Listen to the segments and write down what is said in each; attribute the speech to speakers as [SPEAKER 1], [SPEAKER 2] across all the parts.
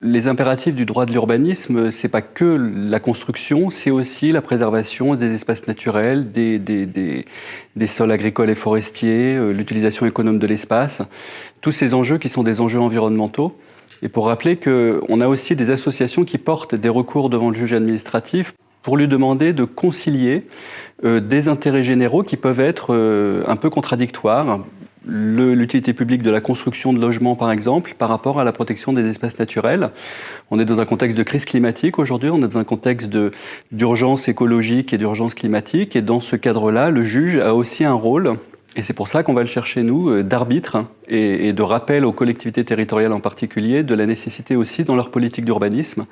[SPEAKER 1] Les impératifs du droit de l'urbanisme, c'est pas que la construction, c'est aussi la préservation des espaces naturels, des sols agricoles et forestiers, l'utilisation économe de l'espace, tous ces enjeux qui sont des enjeux environnementaux. Et pour rappeler qu'on a aussi des associations qui portent des recours devant le juge administratif pour lui demander de concilier des intérêts généraux qui peuvent être un peu contradictoires. L'utilité publique de la construction de logements, par exemple, par rapport à la protection des espaces naturels. On est dans un contexte de crise climatique aujourd'hui, on est dans un contexte d'urgence écologique et d'urgence climatique. Et dans ce cadre-là, le juge a aussi un rôle, et c'est pour ça qu'on va le chercher, nous, d'arbitre et de rappel aux collectivités territoriales en particulier, de la nécessité aussi, dans leur politique d'urbanisme,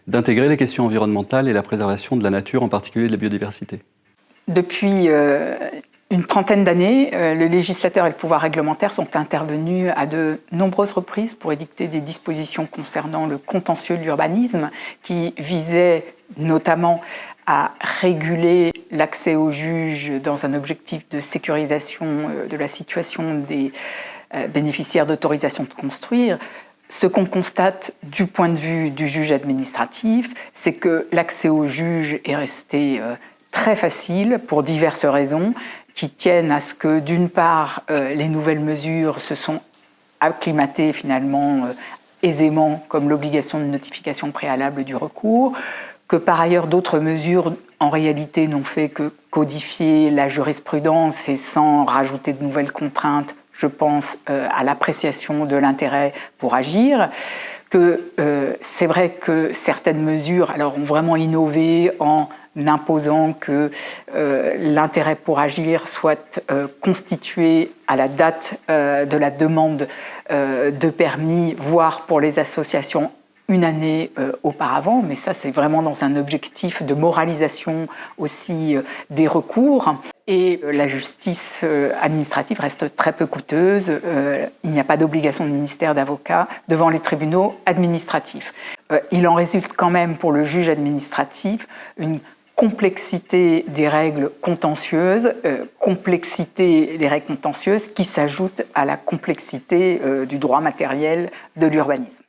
[SPEAKER 1] d'intégrer les questions environnementales et la préservation de la nature, en particulier de la biodiversité.
[SPEAKER 2] Depuis une trentaine d'années, le législateur et le pouvoir réglementaire sont intervenus à de nombreuses reprises pour édicter des dispositions concernant le contentieux de l'urbanisme qui visaient notamment à réguler l'accès aux juges dans un objectif de sécurisation de la situation des bénéficiaires d'autorisation de construire. Ce qu'on constate du point de vue du juge administratif, c'est que l'accès aux juges est resté très facile pour diverses raisons qui tiennent à ce que, d'une part, les nouvelles mesures se sont acclimatées finalement aisément, comme l'obligation de notification préalable du recours, que par ailleurs d'autres mesures en réalité n'ont fait que codifier la jurisprudence et sans rajouter de nouvelles contraintes, je pense à l'appréciation de l'intérêt pour agir, que c'est vrai que certaines mesures ont vraiment innové en imposant que l'intérêt pour agir soit constitué à la date de la demande de permis, voire pour les associations une année auparavant, mais ça c'est vraiment dans un objectif de moralisation aussi des recours. Et la justice administrative reste très peu coûteuse. Il n'y a pas d'obligation de ministère d'avocat devant les tribunaux administratifs. Il en résulte quand même pour le juge administratif une complexité des règles contentieuses, qui s'ajoute à la complexité du droit matériel de l'urbanisme.